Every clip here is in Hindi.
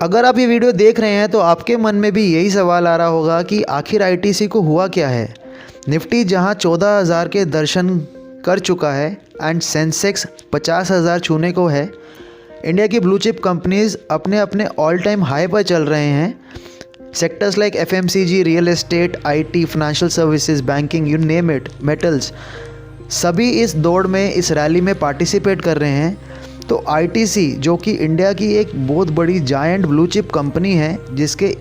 अगर आप ये वीडियो देख रहे हैं तो आपके मन में भी यही सवाल आ रहा होगा कि आखिर आईटीसी को हुआ क्या है। निफ्टी जहां 14,000 के दर्शन कर चुका है एंड सेंसेक्स 50,000 छूने को है। इंडिया की ब्लू चिप कंपनीज अपने अपने ऑल टाइम हाई पर चल रहे हैं। Sectors like FMCG, real estate, IT, financial services, banking, you name it, metals, सभी इस दौड़ में, इस रैली में पार्टिसिपेट कर रहे हैं। तो आईटीसी जो कि इंडिया की एक बहुत बड़ी जायंट ब्लू चिप कंपनी है, जिसके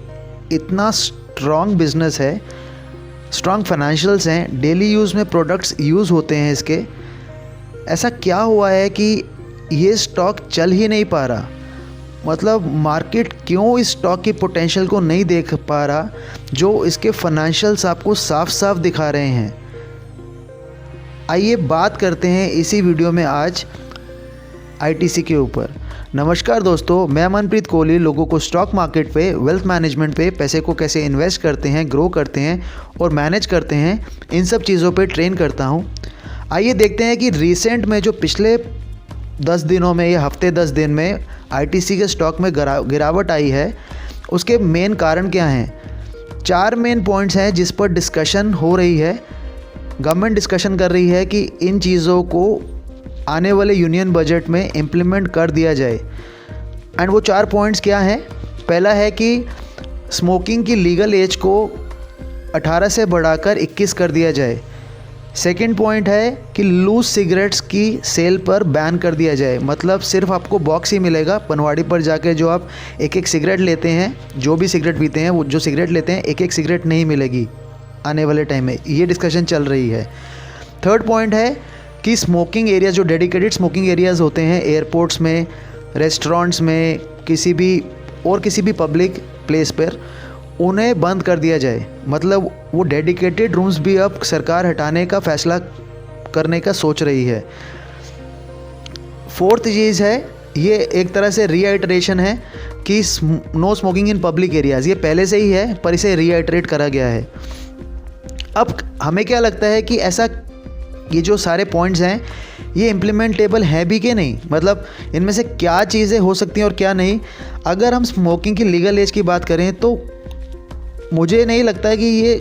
इतना स्ट्रॉन्ग बिजनेस है, स्ट्रॉन्ग फाइनेंशियल्स हैं, डेली यूज़ में प्रोडक्ट्स यूज़ होते हैं इसके, ऐसा क्या हुआ है कि ये स्टॉक चल ही नहीं पा रहा? मतलब मार्केट क्यों इस स्टॉक की पोटेंशियल को नहीं देख पा रहा, जो इसके फाइनेंशियल्स आपको साफ साफ दिखा रहे हैं। आइए बात करते हैं इसी वीडियो में आज आईटीसी के ऊपर। नमस्कार दोस्तों, मैं मनप्रीत कोहली लोगों को स्टॉक मार्केट पे, वेल्थ मैनेजमेंट पे, पैसे को कैसे इन्वेस्ट करते हैं, ग्रो करते हैं और मैनेज करते हैं, इन सब चीज़ों पे ट्रेन करता हूँ। आइए देखते हैं कि रिसेंट में जो पिछले 10 दिनों में या हफ्ते 10 दिन में आईटीसी के स्टॉक में गिरावट आई है, उसके मेन कारण क्या हैं। 4 मेन पॉइंट्स हैं जिस पर डिस्कशन हो रही है। गवर्नमेंट डिस्कशन कर रही है कि इन चीज़ों को आने वाले यूनियन बजट में इम्प्लीमेंट कर दिया जाए। एंड वो 4 पॉइंट्स क्या हैं? पहला है कि स्मोकिंग की लीगल एज को 18 से बढ़ाकर 21 कर दिया जाए। सेकंड पॉइंट है कि लूज सिगरेट्स की सेल पर बैन कर दिया जाए। मतलब सिर्फ आपको बॉक्स ही मिलेगा। पनवाड़ी पर जाके जो आप एक एक सिगरेट लेते हैं, जो भी सिगरेट पीते हैं, वो जो सिगरेट लेते हैं, एक एक सिगरेट नहीं मिलेगी आने वाले टाइम में। ये डिस्कशन चल रही है। थर्ड पॉइंट है कि स्मोकिंग एरिया, जो डेडिकेटेड स्मोकिंग एरियाज़ होते हैं एयरपोर्ट्स में, रेस्टोरेंट्स में, किसी भी पब्लिक प्लेस पर, उन्हें बंद कर दिया जाए। मतलब वो डेडिकेटेड रूम्स भी अब सरकार हटाने का फैसला करने का सोच रही है। फोर्थ चीज़ है, ये एक तरह से रीआइटरेशन है कि no smoking in public areas. ये पहले से ही है पर इसे रीआइटरेट करा गया है। अब हमें क्या लगता है कि ऐसा, ये जो सारे पॉइंट्स हैं ये इम्प्लीमेंटेबल हैं भी कि नहीं, मतलब इनमें से क्या चीज़ें हो सकती हैं और क्या नहीं। अगर हम स्मोकिंग की लीगल एज की बात करें तो मुझे नहीं लगता है कि ये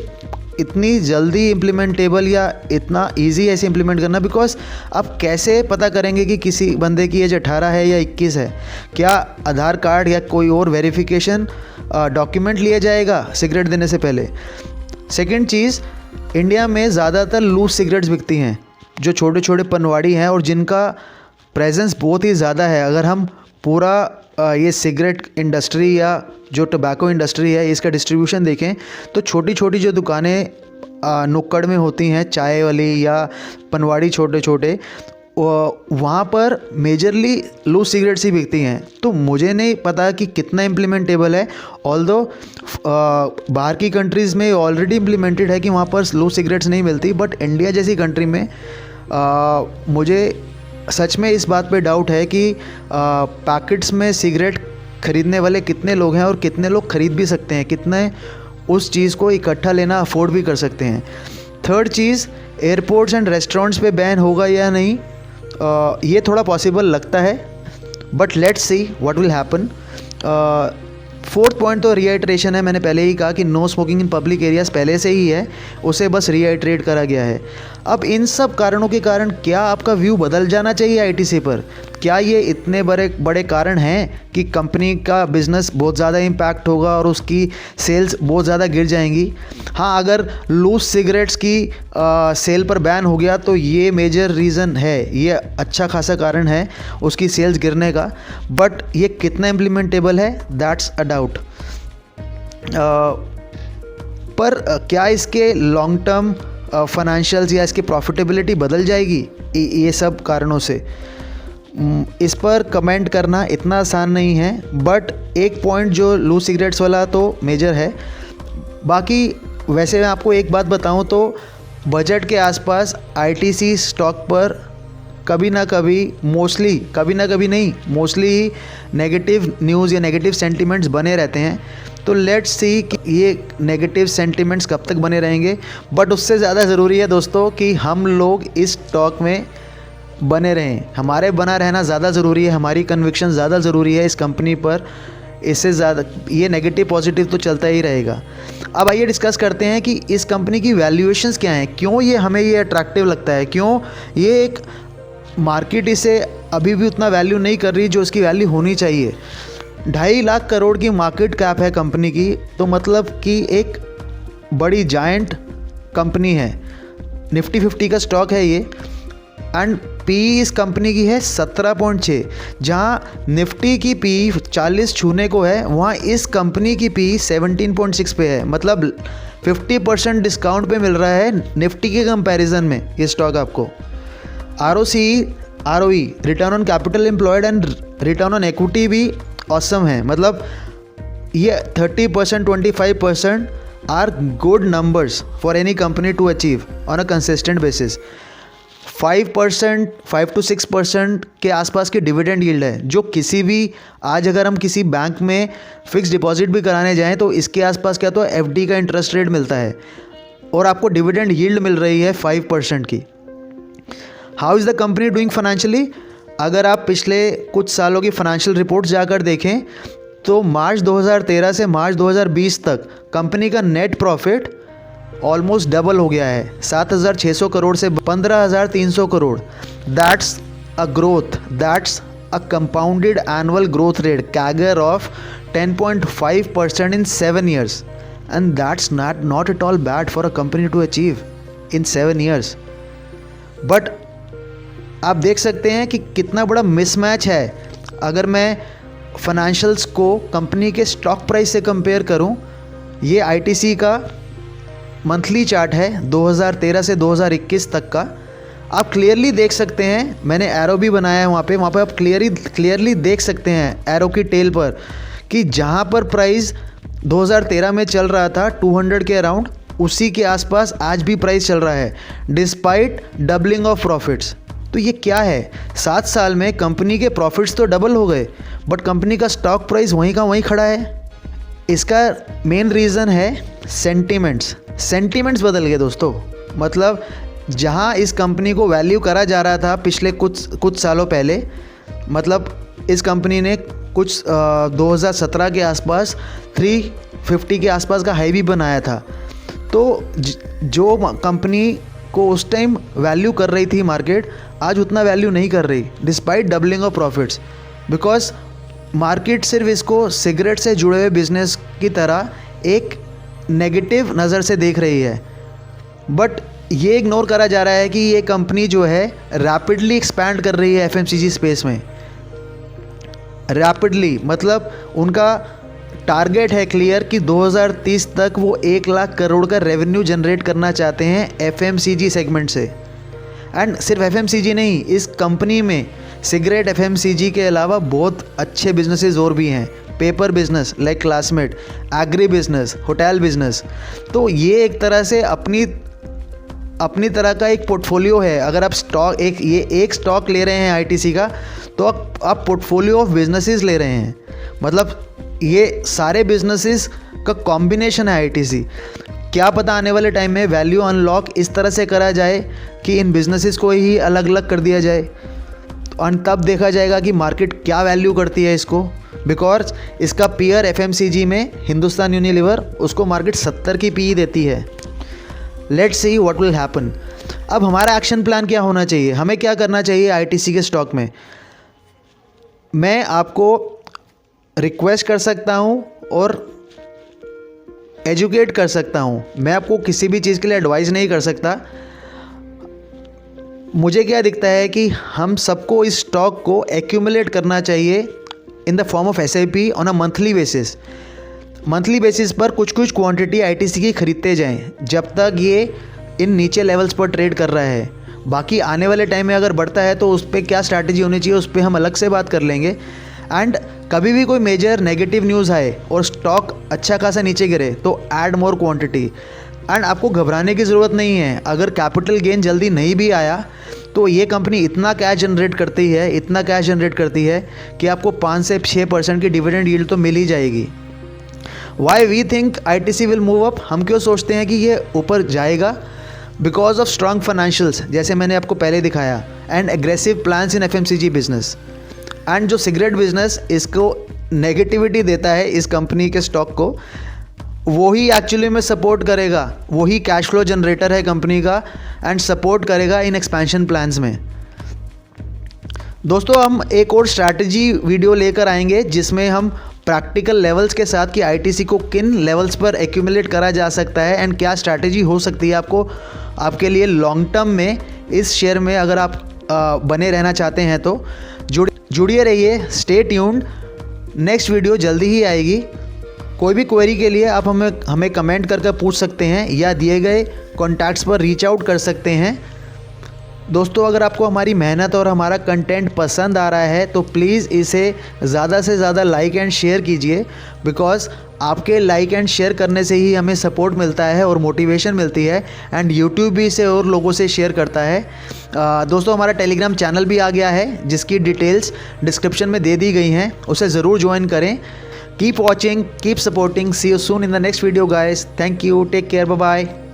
इतनी जल्दी इम्प्लीमेंटेबल या इतना इजी है इसे इम्प्लीमेंट करना। बिकॉज आप कैसे पता करेंगे कि किसी बंदे की एज 18 है या 21 है? क्या आधार कार्ड या कोई और वेरिफिकेशन डॉक्यूमेंट लिया जाएगा सिगरेट देने से पहले? सेकंड चीज़, इंडिया में ज़्यादातर लूज सिगरेट्स बिकती हैं, जो छोटे छोटे पनवाड़ी हैं और जिनका प्रेजेंस बहुत ही ज़्यादा है। अगर हम पूरा ये सिगरेट इंडस्ट्री या जो टोबैको इंडस्ट्री है, इसका डिस्ट्रीब्यूशन देखें तो छोटी छोटी जो दुकानें नुक्कड़ में होती हैं, चाय वाली या पनवाड़ी छोटे छोटे, वहाँ पर मेजरली लूज सिगरेट्स ही बिकती हैं। तो मुझे नहीं पता कि कितना इम्प्लीमेंटेबल है। ऑल्दो बाहर की कंट्रीज़ में ऑलरेडी इम्प्लीमेंटेड है कि वहाँ पर लूज सिगरेट्स नहीं मिलती, बट इंडिया जैसी कंट्री में मुझे सच में इस बात पे डाउट है कि पैकेट्स में सिगरेट ख़रीदने वाले कितने लोग हैं और कितने लोग ख़रीद भी सकते हैं, कितने उस चीज़ को इकट्ठा लेना अफोर्ड भी कर सकते हैं। थर्ड चीज़, एयरपोर्ट्स एंड रेस्टोरेंट्स पे बैन होगा या नहीं, ये थोड़ा पॉसिबल लगता है, but let's see what will happen. Fourth point तो रीआइट्रेशन है। मैंने पहले ही कहा कि no smoking in public areas पहले से ही है, उसे बस रीआइट्रेट करा गया है। अब इन सब कारणों के कारण क्या आपका व्यू बदल जाना चाहिए आईटीसी पर? क्या ये इतने बड़े कारण हैं कि कंपनी का बिज़नेस बहुत ज़्यादा इम्पैक्ट होगा और उसकी सेल्स बहुत ज़्यादा गिर जाएंगी? हाँ, अगर लूज सिगरेट्स की सेल पर बैन हो गया तो ये मेजर रीज़न है, ये अच्छा खासा कारण है उसकी सेल्स गिरने का। बट ये कितना इम्प्लीमेंटेबल है, दैट्स अ डाउट। पर क्या इसके लॉन्ग टर्म फाइनेंशियल्स या इसकी प्रॉफिटेबिलिटी बदल जाएगी ये सब कारणों से? इस पर कमेंट करना इतना आसान नहीं है। बट एक पॉइंट जो लूज सिगरेट्स वाला तो मेजर है। बाकी वैसे मैं आपको एक बात बताऊं तो बजट के आसपास आईटीसी स्टॉक पर कभी ना कभी मोस्टली नेगेटिव न्यूज़ या नेगेटिव सेंटिमेंट्स बने रहते हैं। तो लेट्स सी कि ये नेगेटिव सेंटिमेंट्स कब तक बने रहेंगे। बट उससे ज़्यादा ज़रूरी है दोस्तों कि हम लोग इस स्टॉक में बने रहें। हमारे बना रहना ज़्यादा ज़रूरी है, हमारी कन्विक्शन ज़्यादा ज़रूरी है इस कंपनी पर, इससे ज़्यादा ये नेगेटिव पॉजिटिव तो चलता ही रहेगा। अब आइए डिस्कस करते हैं कि इस कंपनी की वैल्यूएशंस क्या हैं, क्यों ये हमें ये अट्रैक्टिव लगता है, क्यों ये एक मार्केट इसे अभी भी उतना वैल्यू नहीं कर रही जो इसकी वैल्यू होनी चाहिए। 2.5 लाख करोड़ की मार्केट कैप है कंपनी की, तो मतलब कि एक बड़ी जायंट कंपनी है। निफ्टी 50 का स्टॉक है ये एंड पी इस कंपनी की है 17.6। जहाँ निफ्टी की पी 40 छूने को है, वहाँ इस कंपनी की पी 17.6 पे है। मतलब 50% डिस्काउंट पे मिल रहा है निफ्टी के कंपैरिजन में ये स्टॉक आपको। ROE return on capital employed and return on equity भी ऑसम है। मतलब ये 30%, 25% are good numbers for any company to achieve on a consistent basis. 5% 5 to 6% के आसपास की डिविडेंड यील्ड है, जो किसी भी आज अगर हम किसी बैंक में फिक्स डिपॉजिट भी कराने जाएं तो इसके आसपास क्या तो FD का इंटरेस्ट रेट मिलता है और आपको डिविडेंड यील्ड मिल रही है 5% की। How is the company doing financially? अगर आप पिछले कुछ सालों की फाइनेंशियल रिपोर्ट जाकर देखें तो मार्च 2013 से मार्च 2020 तक कंपनी का नेट प्रॉफिट ऑलमोस्ट डबल हो गया है, 7,600 करोड़ से 15,300 crore. That's a growth, that's a compounded annual growth rate CAGR of 10.5% in 7 years, and that's not at all bad for a company to achieve in 7 years। But आप देख सकते हैं कि कितना बड़ा मिसमैच है। अगर मैं फाइनेंशियल्स को कंपनी के स्टॉक प्राइस से कंपेयर करूं, ये ITC का मंथली चार्ट है 2013 से 2021 तक का। आप क्लियरली देख सकते हैं, मैंने एरो भी बनाया है वहाँ पे आप क्लियरली देख सकते हैं एरो की टेल पर कि जहाँ पर प्राइस 2013 में चल रहा था 200 के अराउंड, उसी के आसपास आज भी प्राइस चल रहा है डिस्पाइट डबलिंग ऑफ प्रॉफिट्स। तो ये क्या है, 7 साल में कंपनी के प्रॉफिट्स तो डबल हो गए बट कंपनी का स्टॉक प्राइस वहीं का वहीं खड़ा है। इसका मेन रीज़न है सेंटीमेंट्स बदल गए दोस्तों। मतलब जहां इस कंपनी को वैल्यू करा जा रहा था पिछले कुछ सालों पहले, मतलब इस कंपनी ने कुछ 2017 के आसपास 350 के आसपास का हाई भी बनाया था। तो जो कंपनी को उस टाइम वैल्यू कर रही थी मार्केट, आज उतना वैल्यू नहीं कर रही despite doubling of profits, because market सिर्फ इसको सिगरेट से जुड़े हुए बिजनेस की तरह एक नेगेटिव नज़र से देख रही है। बट ये इग्नोर करा जा रहा है कि ये कंपनी जो है रैपिडली एक्सपैंड कर रही है FMCG स्पेस में। रैपिडली मतलब उनका टारगेट है क्लियर कि 2030 तक वो 1 लाख करोड़ का रेवेन्यू जनरेट करना चाहते हैं FMCG सेगमेंट से। एंड सिर्फ FMCG नहीं, इस कंपनी में सिगरेट FMCG के अलावा बहुत अच्छे बिजनेसेस और भी हैं। Paper business like classmate, agri business, hotel business. तो ये एक तरह से अपनी तरह का एक पोर्टफोलियो है। अगर आप एक स्टॉक ले रहे हैं ITC का, तो आप पोर्टफोलियो ऑफ बिजनेसेस ले रहे हैं। मतलब ये सारे बिजनेसेस का कॉम्बिनेशन है ITC। क्या पता आने वाले टाइम में वैल्यू अनलॉक इस तरह से करा जाए कि इन बिजनेसेस को ही अलग अलग कर दिया जाए, और तब देखा जाएगा कि मार्केट क्या वैल्यू करती है इसको। बिकॉज इसका पीयर FMCG में हिंदुस्तान यूनिलीवर, उसको मार्केट 70 की PE देती है। Let's see what will happen. अब हमारा एक्शन प्लान क्या होना चाहिए, हमें क्या करना चाहिए ITC के स्टॉक में? मैं आपको रिक्वेस्ट कर सकता हूं और एजुकेट कर सकता हूं, मैं आपको किसी भी चीज़ के लिए एडवाइस नहीं कर सकता। मुझे क्या दिखता है कि हम सबको इस स्टॉक को एक्यूमुलेट करना चाहिए in the form of SIP on a monthly basis पर कुछ क्वांटिटी ITC की खरीदते जाएं जब तक ये इन नीचे लेवल्स पर ट्रेड कर रहा है। बाकी आने वाले टाइम में अगर बढ़ता है तो उस पर क्या स्ट्रैटेजी होनी चाहिए, उस पर हम अलग से बात कर लेंगे। एंड कभी भी कोई मेजर नेगेटिव न्यूज़ आए और स्टॉक अच्छा खासा नीचे गिरे तो ऐड मोर क्वांटिटी। एंड आपको घबराने की ज़रूरत नहीं है। अगर कैपिटल गेन जल्दी नहीं भी आया तो ये कंपनी इतना कैश जनरेट करती है कि आपको 5 से 6% की डिविडेंड यील्ड तो मिल ही जाएगी। Why we think ITC will move up, हम क्यों सोचते हैं कि ये ऊपर जाएगा? बिकॉज ऑफ स्ट्रॉन्ग फाइनेंशियल्स, जैसे मैंने आपको पहले दिखाया, and aggressive plans in FMCG business. And जो सिगरेट बिजनेस, इसको नेगेटिविटी देता है इस कंपनी के स्टॉक को, वही एक्चुअली में सपोर्ट करेगा, वही कैश फ्लो जनरेटर है कंपनी का एंड सपोर्ट करेगा इन एक्सपेंशन प्लान्स में। दोस्तों हम एक और स्ट्रैटेजी वीडियो लेकर आएंगे जिसमें हम प्रैक्टिकल लेवल्स के साथ कि आईटीसी को किन लेवल्स पर एक्यूमुलेट करा जा सकता है एंड क्या स्ट्रैटेजी हो सकती है आपके लिए लॉन्ग टर्म में इस शेयर में, अगर आप बने रहना चाहते हैं तो जुड़िए रहिए, स्टे ट्यून्ड। नेक्स्ट वीडियो जल्दी ही आएगी। कोई भी क्वेरी के लिए आप हमें कमेंट करके पूछ सकते हैं या दिए गए कॉन्टैक्ट्स पर रीच आउट कर सकते हैं। दोस्तों अगर आपको हमारी मेहनत और हमारा कंटेंट पसंद आ रहा है तो प्लीज़ इसे ज़्यादा से ज़्यादा लाइक एंड शेयर कीजिए, बिकॉज़ आपके लाइक एंड शेयर करने से ही हमें सपोर्ट मिलता है और मोटिवेशन मिलती है एंड यूट्यूब भी इसे और लोगों से शेयर करता है। दोस्तों हमारा टेलीग्राम चैनल भी आ गया है जिसकी डिटेल्स डिस्क्रिप्शन में दे दी गई हैं, उसे ज़रूर ज्वाइन करें। Keep watching, keep supporting, see you soon in the next video guys. Thank you, take care, bye bye.